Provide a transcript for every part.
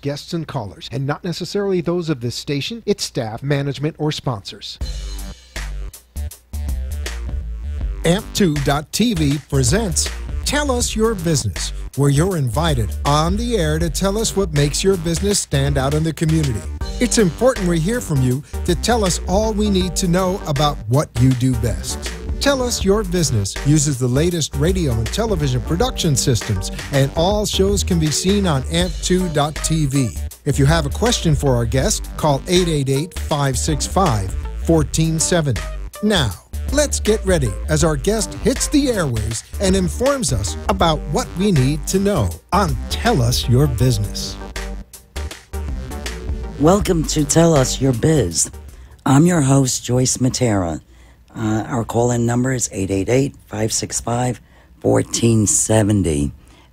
guests, and callers, and not necessarily those of this station, its staff, management, or sponsors. AMP2.tv presents Tell Us Your Business, where you're invited on the air to tell us what makes your business stand out in the community. It's important we hear from you to tell us all we need to know about what you do best. Tell Us Your Business uses the latest radio and television production systems, and all shows can be seen on AMP2.tv. If you have a question for our guest, call 888-565-1470. Now, let's get ready as our guest hits the airways and informs us about what we need to know on Tell Us Your Business. Welcome to Tell Us Your Biz. I'm your host, Joyce Matera. Our call-in number is 888-565-1470.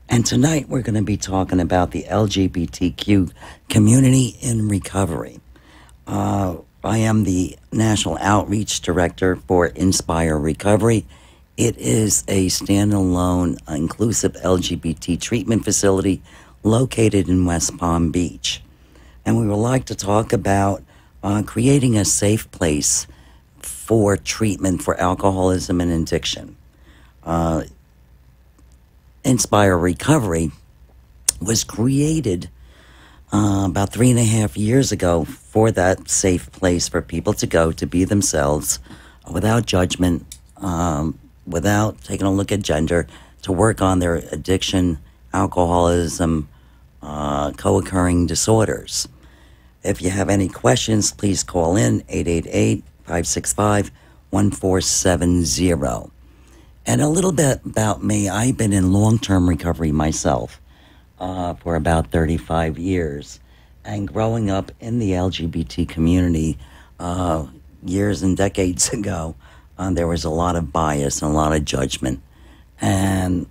And tonight we're going to be talking about the LGBTQ community in recovery. I am the National Outreach Director for Inspire Recovery. It is a standalone, inclusive LGBT treatment facility located in West Palm Beach. And we would like to talk about creating a safe place for treatment for alcoholism and addiction. Inspire Recovery was created about 3.5 years ago for that safe place for people to go to be themselves without judgment, without taking a look at gender, to work on their addiction, alcoholism, co-occurring disorders. If you have any questions, please call in 888-565-1470. And a little bit about me. I've been in long-term recovery myself for about 35 years. And growing up in the LGBT community years and decades ago, there was a lot of bias and a lot of judgment. And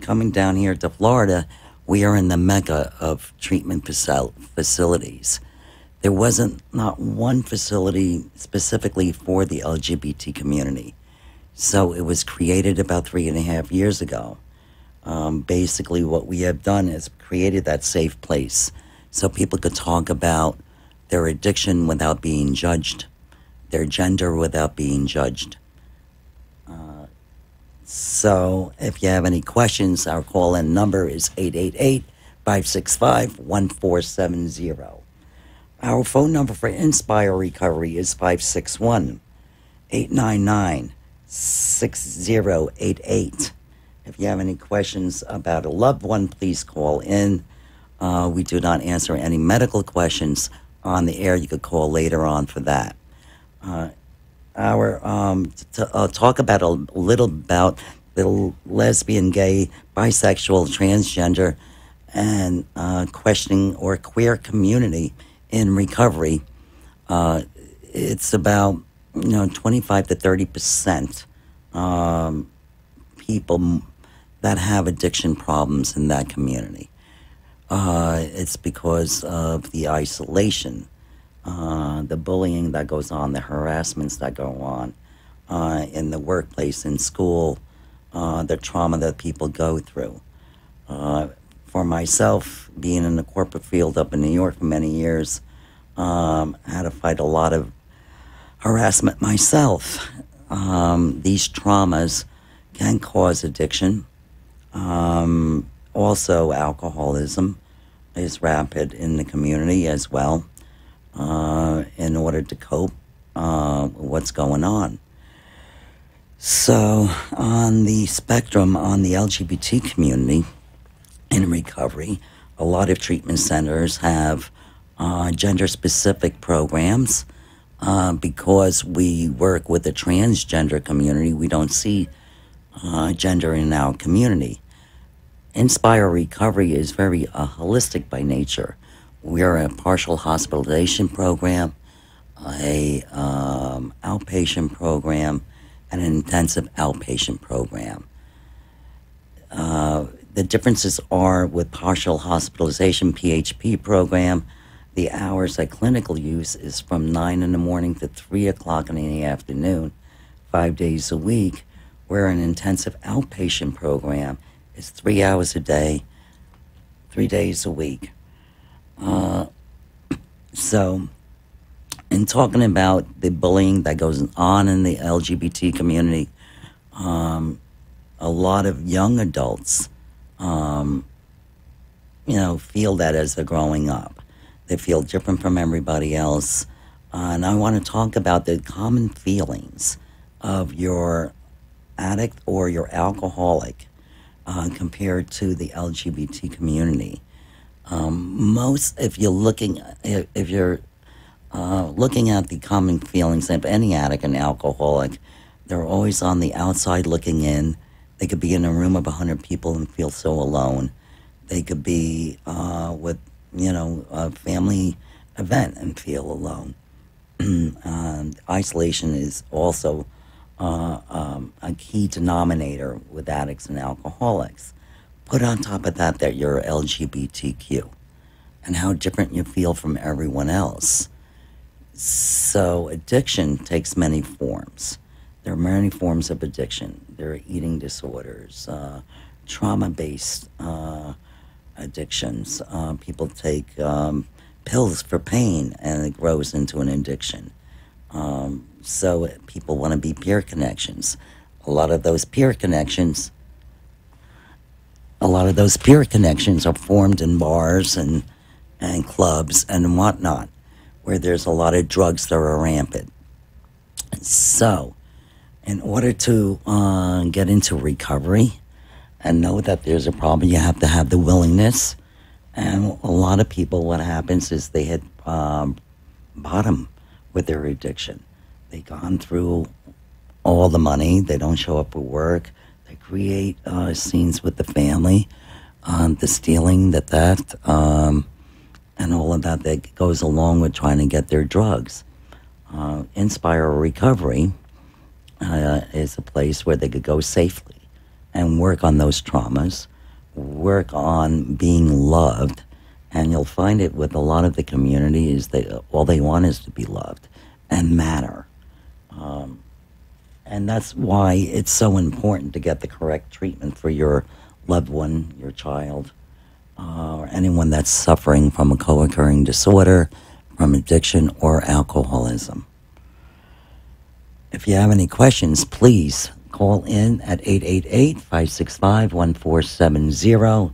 coming down here to Florida, we are in the mecca of treatment facilities. There wasn't not one facility specifically for the LGBT community. So it was created about 3.5 years ago. Basically, what we have done is created that safe place so people could talk about their addiction without being judged, their gender without being judged. So if you have any questions, our call-in number is 888-565-1470. Our phone number for Inspire Recovery is 561-899-6088. If you have any questions about a loved one, please call in. We do not answer any medical questions on the air. You could call later on for that. Talk about a little about the lesbian, gay, bisexual, transgender, and questioning or queer community in recovery. It's about 25 to 30% people that have addiction problems in that community. It's because of the isolation, the bullying that goes on, the harassments that go on in the workplace, in school, the trauma that people go through. For myself, being in the corporate field up in New York for many years, I had to fight a lot of harassment myself. These traumas can cause addiction. Also, alcoholism is rapid in the community as well, in order to cope with what's going on. So, on the spectrum, on the LGBT community in recovery, a lot of treatment centers have gender-specific programs. Because we work with the transgender community, we don't see gender in our community. Inspire Recovery is very holistic by nature. We are a partial hospitalization program, a outpatient program, and an intensive outpatient program. The differences are with partial hospitalization PHP program, the hours at clinical use is from 9 in the morning to 3 o'clock in the afternoon, 5 days a week, where an intensive outpatient program is 3 hours a day, 3 days a week. So, in talking about the bullying that goes on in the LGBT community, a lot of young adults, feel that as they're growing up. They feel different from everybody else. And I want to talk about the common feelings of your addict or your alcoholic compared to the LGBT community. If you're looking at the common feelings of any addict and alcoholic, they're always on the outside looking in. They could be in a room of 100 people and feel so alone. They could be with, a family event and feel alone. Isolation is also a key denominator with addicts and alcoholics. Put on top of that you're LGBTQ and how different you feel from everyone else. So addiction takes many forms. There are many forms of addiction. There are eating disorders, trauma-based addictions. People take pills for pain, and it grows into an addiction. So people want to be peer connections. A lot of those peer connections are formed in bars and clubs and whatnot, where there's a lot of drugs that are rampant. So, in order to get into recovery and know that there's a problem, you have to have the willingness. And a lot of people, what happens is they hit bottom with their addiction. They've gone through all the money. They don't show up for work. They create scenes with the family, the stealing, the theft, and all of that goes along with trying to get their drugs. Inspire Recovery is a place where they could go safely and work on those traumas, work on being loved, and you'll find it with a lot of the community is all they want is to be loved and matter. And that's why it's so important to get the correct treatment for your loved one, your child, or anyone that's suffering from a co-occurring disorder, from addiction or alcoholism. If you have any questions, please call in at 888-565-1470.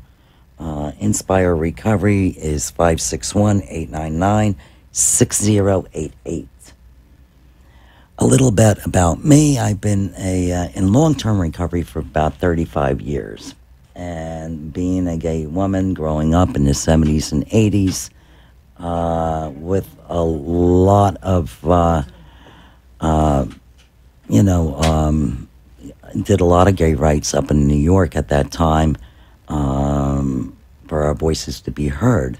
Inspire Recovery is 561-899-6088. A little bit about me. I've been in long-term recovery for about 35 years. And being a gay woman growing up in the 70s and 80s with a lot of, did a lot of gay rights up in New York at that time for our voices to be heard.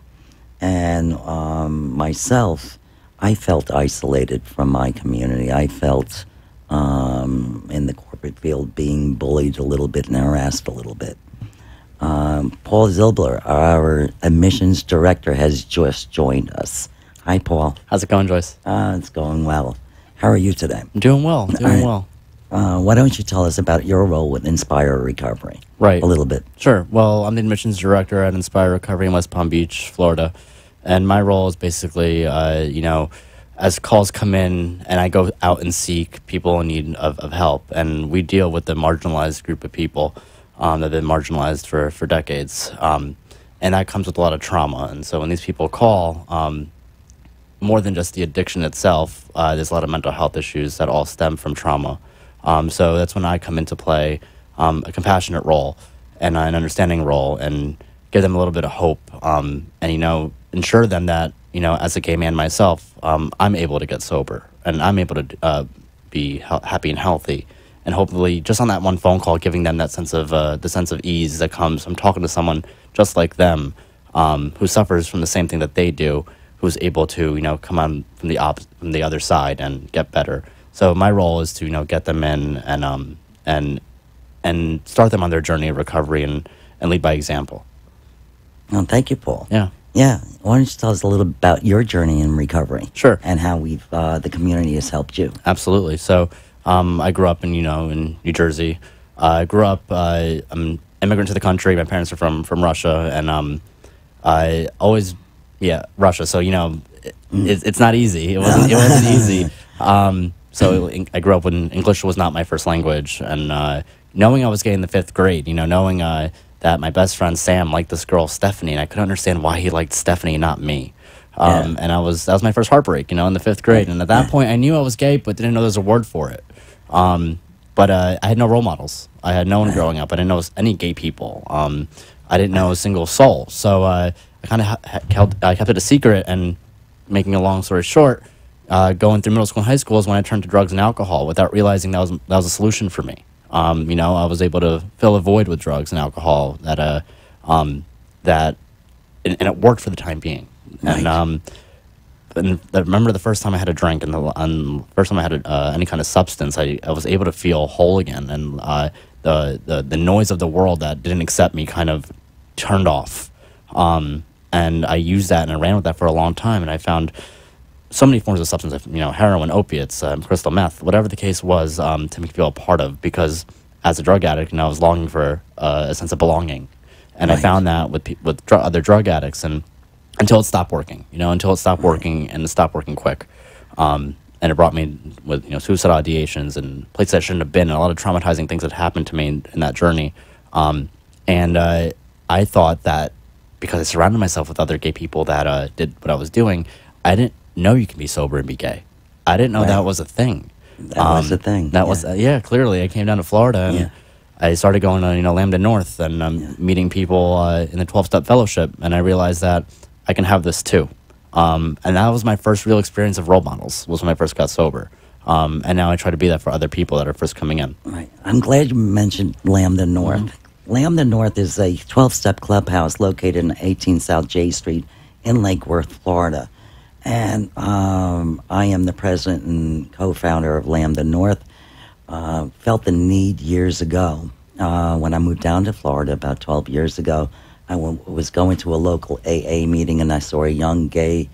And myself, I felt isolated from my community. I felt in the corporate field being bullied a little bit and harassed a little bit. Paul Zilbler, our admissions director, has just joined us. Hi, Paul. How's it going, Joyce? It's going well. How are you today? I'm doing well. Well. Why don't you tell us about your role with Inspire Recovery? Right. A little bit. Sure. Well, I'm the admissions director at Inspire Recovery in West Palm Beach, Florida. And my role is basically, as calls come in and I go out and seek people in need of help. And we deal with the marginalized group of people that have been marginalized for decades. And that comes with a lot of trauma. And so when these people call, more than just the addiction itself, there's a lot of mental health issues that all stem from trauma. So that's when I come into play, a compassionate role and an understanding role, and give them a little bit of hope, and, ensure them that, as a gay man myself, I'm able to get sober and I'm able to be happy and healthy. And hopefully just on that one phone call, giving them that sense of, the sense of ease that comes from talking to someone just like them, who suffers from the same thing that they do, who's able to, come on from the other side and get better. So my role is to, get them in and start them on their journey of recovery and lead by example. Well, thank you, Paul. Yeah. Yeah. Why don't you tell us a little about your journey in recovery? Sure. And how the community has helped you. Absolutely. So I grew up in New Jersey. I grew up, I'm an immigrant to the country. My parents are from Russia. And I always, Russia. So, it's not easy. It wasn't easy. So I grew up when English was not my first language, and knowing I was getting the 5th grade, knowing that my best friend Sam liked this girl Stephanie, and I couldn't understand why he liked Stephanie, not me. And that was my first heartbreak, in the 5th grade. And at that point, I knew I was gay, but didn't know there was a word for it. But I had no role models. I had no one growing up. I didn't know any gay people. I didn't know a single soul. So I kind of kept it a secret. And making a long story short, going through middle school and high school is when I turned to drugs and alcohol without realizing that was a solution for me. I was able to fill a void with drugs and alcohol and it worked for the time being. Right. And I remember the first time I had a drink and the first time I had any kind of substance, I was able to feel whole again, and the noise of the world that didn't accept me kind of turned off. And I used that and I ran with that for a long time, and I found so many forms of substance, heroin, opiates, crystal meth, whatever the case was, to make me feel a part of, because as a drug addict, I was longing for a sense of belonging. And I found that with other drug addicts, and until it stopped working, until it stopped working, and it stopped working quick. And it brought me with, suicidal ideations and places I shouldn't have been, and a lot of traumatizing things that happened to me in that journey. And I thought that because I surrounded myself with other gay people that did what I was doing, I didn't know you can be sober and be gay. I didn't know that was a thing. That was a thing. That was, clearly. I came down to Florida, and I started going to, Lambda North, and meeting people in the 12-step fellowship, and I realized that I can have this too. And that was my first real experience of role models, was when I first got sober. And now I try to be that for other people that are first coming in. Right. I'm glad you mentioned Lambda North. Lambda North is a 12-step clubhouse located in 18 South J Street in Lake Worth, Florida. And I am the president and co-founder of Lambda North. Felt the need years ago when I moved down to Florida about 12 years ago. I was going to a local AA meeting, and I saw a young gay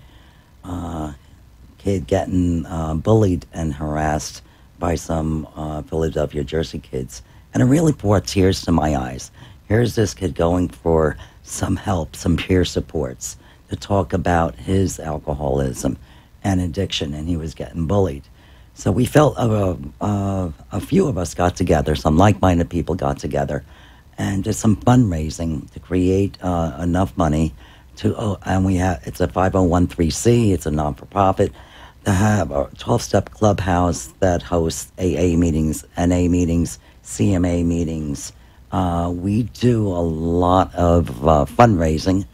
kid getting bullied and harassed by some Philadelphia, Jersey kids. And it really brought tears to my eyes. Here's this kid going for some help, some peer supports, to talk about his alcoholism and addiction, and he was getting bullied. So we felt a few of us got together, some like-minded people got together, and did some fundraising to create enough money to, and it's a 501(c)(3), it's a non-for-profit, to have a 12-step clubhouse that hosts AA meetings, NA meetings, CMA meetings. We do a lot of fundraising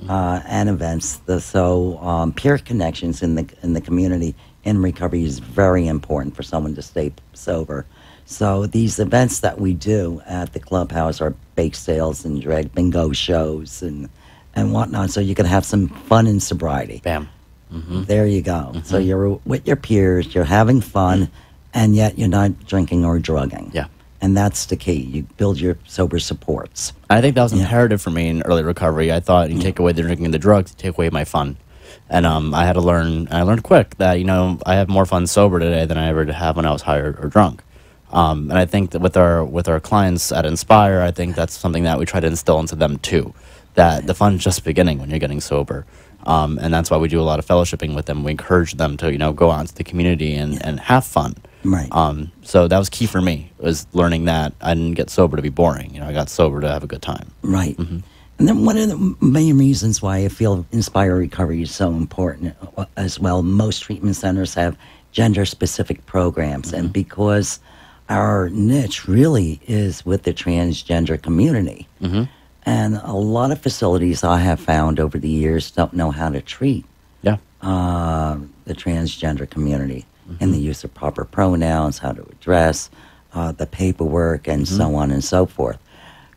and events. So peer connections in the community in recovery is very important for someone to stay sober. So these events that we do at the clubhouse are bake sales and drag bingo shows and whatnot, so you can have some fun in sobriety. Bam. There you go. So you're with your peers, you're having fun, and yet you're not drinking or drugging. Yeah. And that's the key. You build your sober supports. I think that was imperative for me in early recovery. I thought you take away the drinking and the drugs, you take away my fun. And I had to learn, and I learned quick that, I have more fun sober today than I ever have when I was high or drunk. And I think that with our clients at Inspire, I think that's something that we try to instill into them too, that the fun's just beginning when you're getting sober. And that's why we do a lot of fellowshipping with them. We encourage them to, go out into the community and have fun. Right. So that was key for me, was learning that I didn't get sober to be boring. I got sober to have a good time. Right. And then one of the main reasons why I feel Inspire Recovery is so important as well, most treatment centers have gender-specific programs. And because our niche really is with the transgender community. And a lot of facilities I have found over the years don't know how to treat the transgender community in the use of proper pronouns, how to address the paperwork, and so on and so forth.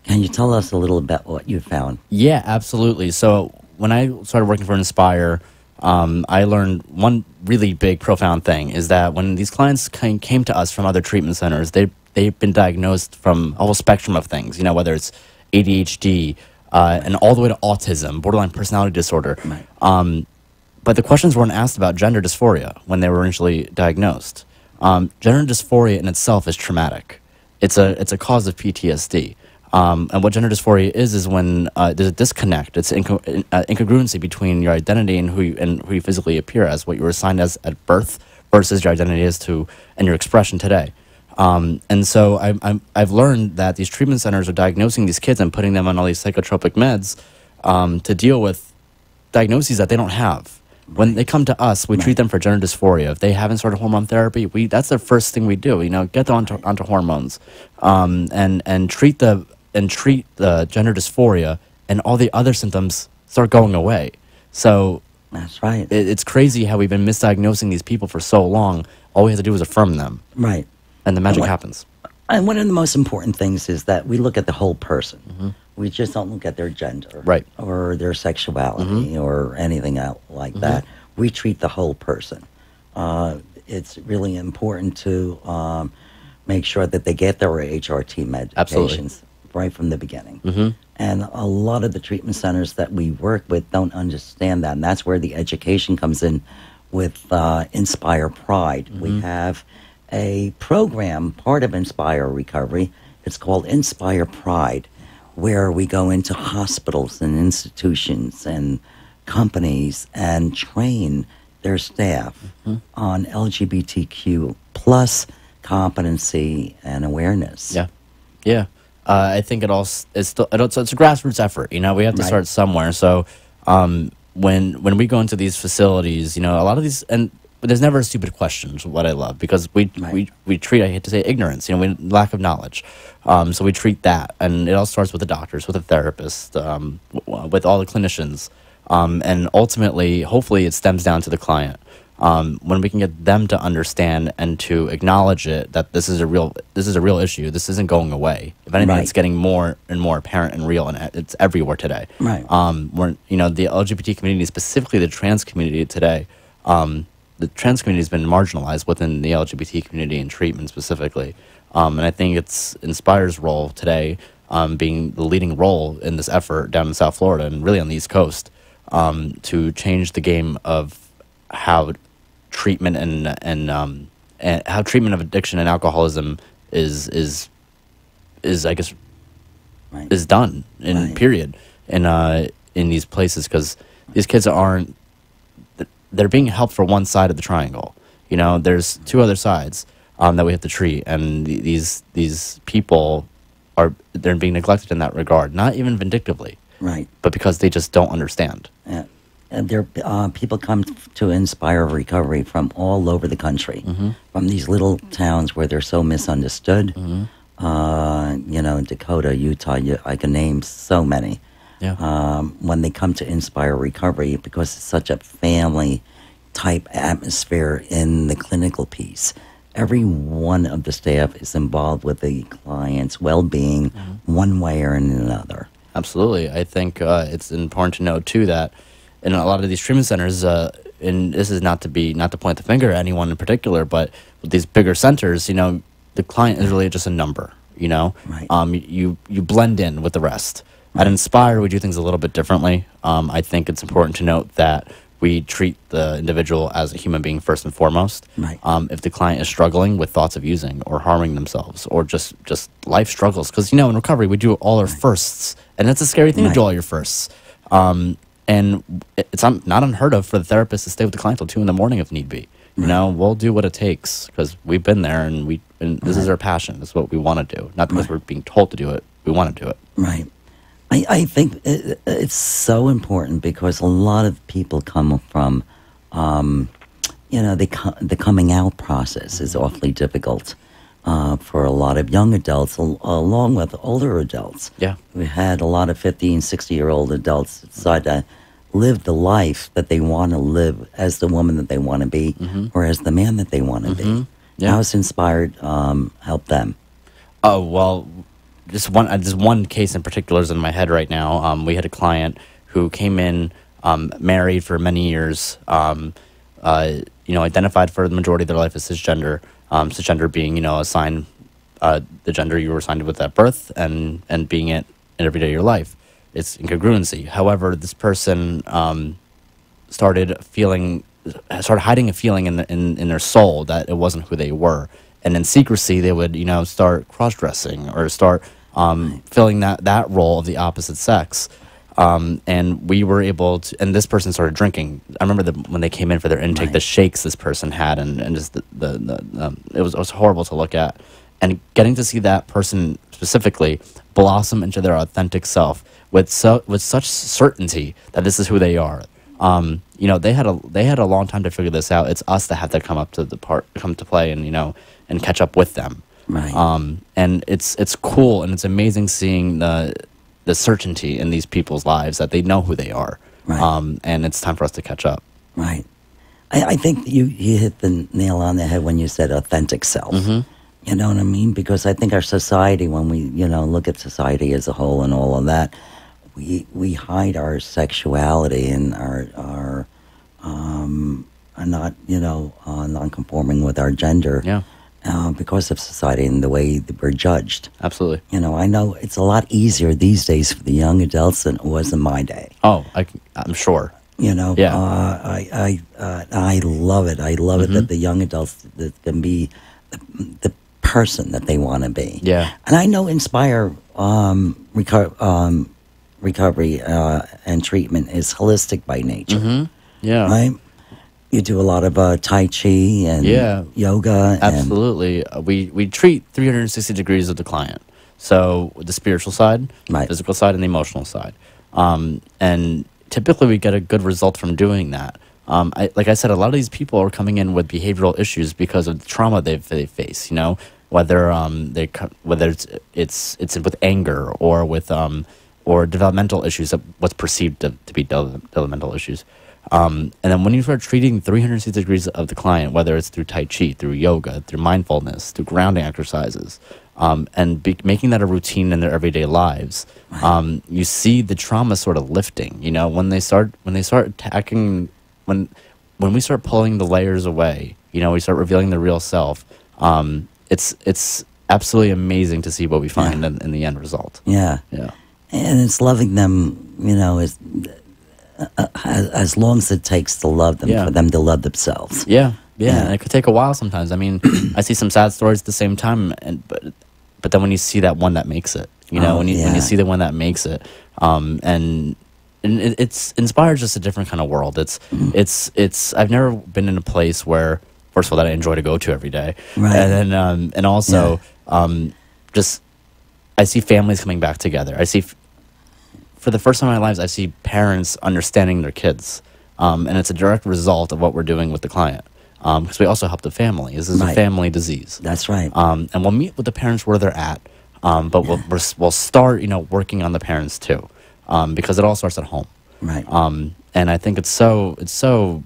Can you tell us a little about what you found? Yeah, absolutely. So when I started working for Inspire, I learned one really big, profound thing is that when these clients came to us from other treatment centers, they've been diagnosed from a whole spectrum of things, whether it's ADHD and all the way to autism, borderline personality disorder. Right. But the questions weren't asked about gender dysphoria when they were initially diagnosed. Gender dysphoria in itself is traumatic. It's a cause of PTSD. And what gender dysphoria is when there's a disconnect. It's incongruency between your identity and who you physically appear as, what you were assigned as at birth versus your identity as to and your expression today. And so I've learned that these treatment centers are diagnosing these kids and putting them on all these psychotropic meds to deal with diagnoses that they don't have. When they come to us, we treat them for gender dysphoria. If they haven't started hormone therapy, that's the first thing we do. Get them onto hormones, and treat the gender dysphoria, and all the other symptoms start going away. So that's right. It's crazy how we've been misdiagnosing these people for so long. All we have to do is affirm them, right, and the magic happens. And one of the most important things is that we look at the whole person. We just don't look at their gender, right, or their sexuality, or anything else like that. We treat the whole person. It's really important to make sure that they get their HRT medications right from the beginning. And a lot of the treatment centers that we work with don't understand that, and that's where the education comes in with Inspire Pride. We have a program, part of Inspire Recovery. It's called Inspire Pride, where we go into hospitals and institutions and companies and train their staff on LGBTQ plus competency and awareness. Yeah. I think it's a grassroots effort. We have to start somewhere. So when we go into these facilities, a lot of these, and there's never a stupid question, is what I love, because we treat, I hate to say, ignorance, lack of knowledge. So we treat that, and it all starts with the doctors, with the therapists, with all the clinicians, and ultimately, hopefully, it stems down to the client. When we can get them to understand and to acknowledge it, that this is a real issue. This isn't going away. If anything, it's getting more and more apparent and real, and it's everywhere today. Right. The LGBT community, specifically the trans community today, the trans community has been marginalized within the LGBT community and treatment specifically. And I think it's Inspire's role today, being the leading role in this effort down in South Florida and really on the East Coast, to change the game of how treatment and how treatment of addiction and alcoholism is I guess is done in period in these places, because these kids they're being helped for one side of the triangle. There's two other sides that we have to treat, and these people they're being neglected in that regard, not even vindictively, but because they just don't understand. Yeah. And people come to Inspire Recovery from all over the country, from these little towns where they're so misunderstood. Dakota, Utah, I can name so many. Yeah. When they come to Inspire Recovery, because it's such a family-type atmosphere in the clinical piece, every one of the staff is involved with the client's well-being one way or another. Absolutely. I think it's important to note, too, that in a lot of these treatment centers, and this is not to point the finger at anyone in particular, but with these bigger centers, the client is really just a number, You blend in with the rest. At Inspire, we do things a little bit differently. I think it's important to note that we treat the individual as a human being first and foremost. If the client is struggling with thoughts of using or harming themselves or just life struggles, because, in recovery, we do all our firsts, and that's a scary thing to do all your firsts. And it's not unheard of for the therapist to stay with the client till 2 a.m. if need be. We'll do what it takes, because we've been there, and this is our passion. This is what we want to do. Not because we're being told to do it. We want to do it. Right. I think it's so important, because a lot of people come from, the coming out process is awfully difficult for a lot of young adults, along with older adults. Yeah. We had a lot of 50 and 60-year-old adults decide to live the life that they want to live as the woman that they want to be, or as the man that they want to be. Yeah. How has Inspired helped them? Oh, well, just one case in particular is in my head right now. We had a client who came in, married for many years, identified for the majority of their life as cisgender. Cisgender being, assigned the gender you were assigned with at birth, and being it in every day of your life. It's incongruency. However, this person started hiding a feeling in their soul that it wasn't who they were, and in secrecy they would start cross-dressing or start filling that role of the opposite sex. And we were able to, and this person started drinking. I remember when they came in for their intake, the shakes this person had, and just it was horrible to look at. And getting to see that person specifically blossom into their authentic self with such certainty that this is who they are. They had a long time to figure this out. It's us that have to come to play, and and catch up with them. Right. And it's cool and it's amazing seeing the certainty in these people's lives that they know who they are. Right. And it's time for us to catch up. Right. I think you hit the nail on the head when you said authentic self. Mm-hmm. You know what I mean? Because I think our society, when we look at society as a whole and all of that, we hide our sexuality and are not non-conforming with our gender. Yeah. Because of society and the way that we're judged. Absolutely. I know it's a lot easier these days for the young adults than it was in my day. Oh, I'm sure. Yeah. I love it. I love it that the young adults that can be the person that they want to be. Yeah. And I know Inspire recovery and treatment is holistic by nature. Mm-hmm. Yeah. Right? You do a lot of Tai Chi and yoga. Absolutely. We treat 360 degrees of the client. So the spiritual side, physical side, and the emotional side. And typically we get a good result from doing that. Like I said, a lot of these people are coming in with behavioral issues because of the trauma they face. Whether it's with anger or with or developmental issues, what's perceived to be developmental issues. And then when you start treating 360 degrees of the client, whether it's through Tai Chi, through yoga, through mindfulness, through grounding exercises, and making that a routine in their everyday lives, you see the trauma sort of lifting. When they start attacking, when we start pulling the layers away, we start revealing the real self. It's absolutely amazing to see what we find in the end result. Yeah. Yeah. And it's loving them, as long as it takes to love them, for them to love themselves. Yeah, and it could take a while sometimes. I mean, I see some sad stories at the same time, but then when you see that one that makes it, when you see the one that makes it, and it's inspires just a different kind of world. It's I've never been in a place where, first of all, that I enjoy to go to every day, right. And then and also just I see families coming back together. I see. For the first time in my lives, I see parents understanding their kids, and it's a direct result of what we're doing with the client. Because we also help the family. This is a family disease. That's right. And we'll meet with the parents where they're at, but we'll start working on the parents too, because it all starts at home. Right. And I think it's so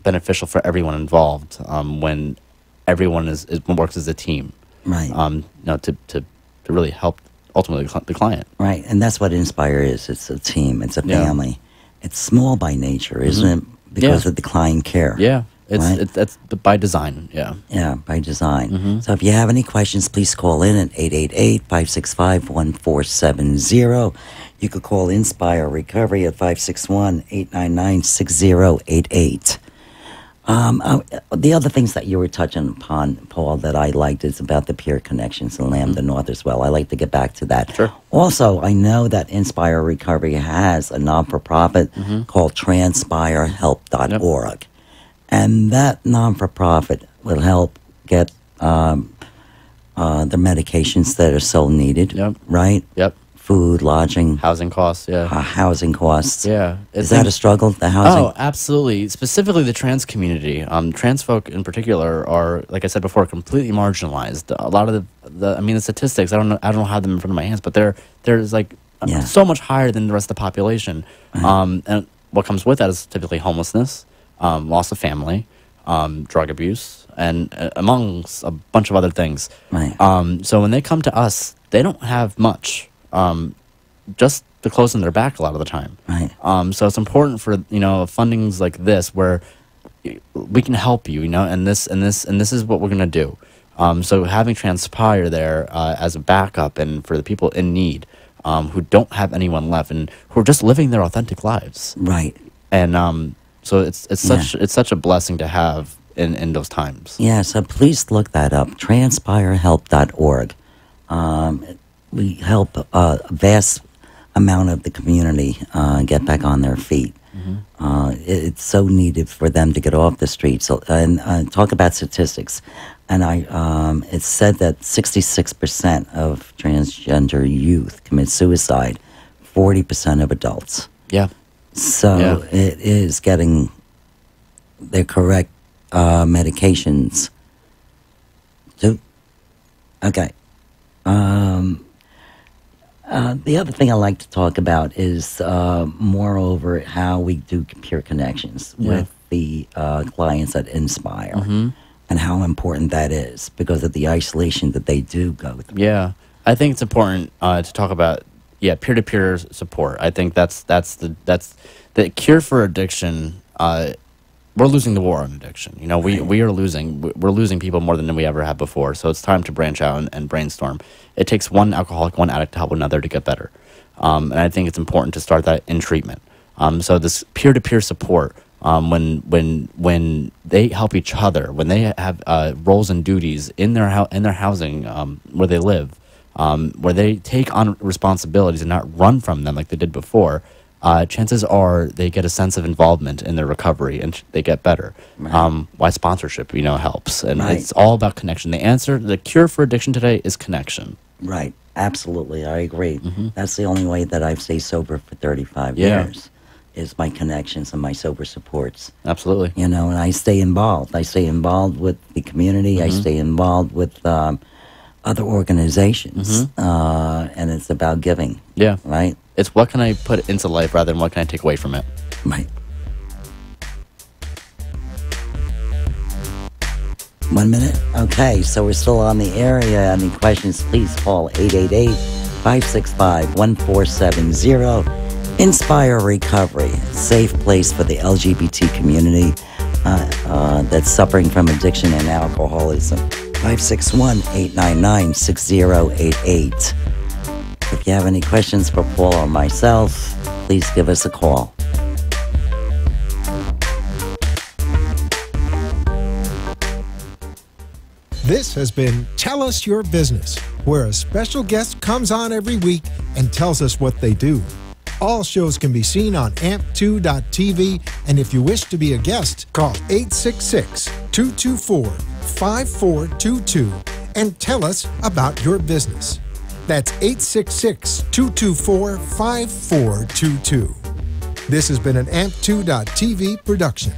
beneficial for everyone involved when everyone works as a team. Right. To really help. Ultimately, the client. Right, and that's what Inspire is. It's a team. It's a family. It's small by nature, isn't it? Because of the client care. Yeah, that's by design. Yeah. Yeah, by design. So if you have any questions, please call in at 888-565-1470. You could call Inspire Recovery at 561-899-6088. The other things that you were touching upon, Paul, that I liked is about the peer connections in Lambda North as well. I like to get back to that. Sure. Also, I know that Inspire Recovery has a non-for-profit called transpirehelp.org. And that non-for-profit will help get the medications that are so needed, right? Yep. Food, lodging. Housing costs, housing costs. Yeah. Is that a struggle, the housing? Oh, absolutely. Specifically the trans community. Trans folk in particular are, like I said before, completely marginalized. A lot of the statistics, I don't have them in front of my hands, but there's so much higher than the rest of the population. And what comes with that is typically homelessness, loss of family, drug abuse, and amongst a bunch of other things. Right. So when they come to us, they don't have much. Just the clothes on their back a lot of the time. Right. So it's important for fundings like this where we can help you, and this is what we're gonna do. So having Transpire there as a backup and for the people in need who don't have anyone left and who are just living their authentic lives. Right. And so it's such a blessing to have in those times. Yeah. So please look that up. transpirehelp.org. we help a vast amount of the community get back on their feet. It's so needed for them to get off the streets. So, and talk about statistics. And it's said that 66% of transgender youth commit suicide, 40% of adults. Yeah. So it is getting the correct medications. Okay. The other thing I like to talk about is, moreover, how we do peer connections with the clients at Inspire, and how important that is because of the isolation that they do go through. Yeah, I think it's important to talk about peer-to-peer support. I think that's the cure for addiction. We're losing the war on addiction. You know, we are losing people more than we ever have before. So it's time to branch out and brainstorm. It takes one alcoholic, one addict to help another to get better. And I think it's important to start that in treatment. So this peer-to-peer support, when they help each other, when they have roles and duties in their housing where they live, where they take on responsibilities and not run from them like they did before. Chances are they get a sense of involvement in their recovery and they get better. Right. Why sponsorship, helps. And it's all about connection. The cure for addiction today is connection. Right. Absolutely. I agree. That's the only way that I've stayed sober for 35 years is my connections and my sober supports. Absolutely. And I stay involved. I stay involved with the community. I stay involved with other organizations. And it's about giving. Yeah. Right? It's what can I put into life rather than what can I take away from it. Right. 1 minute? Okay, so we're still on the area. Any questions, please call 888-565-1470. Inspire Recovery, safe place for the LGBT community that's suffering from addiction and alcoholism. 561-899-6088. If you have any questions for Paul or myself, please give us a call. This has been Tell Us Your Business, where a special guest comes on every week and tells us what they do. All shows can be seen on amp2.tv, and if you wish to be a guest, call 866-224-5422 and tell us about your business. That's 866-224-5422. This has been an amp2.tv production.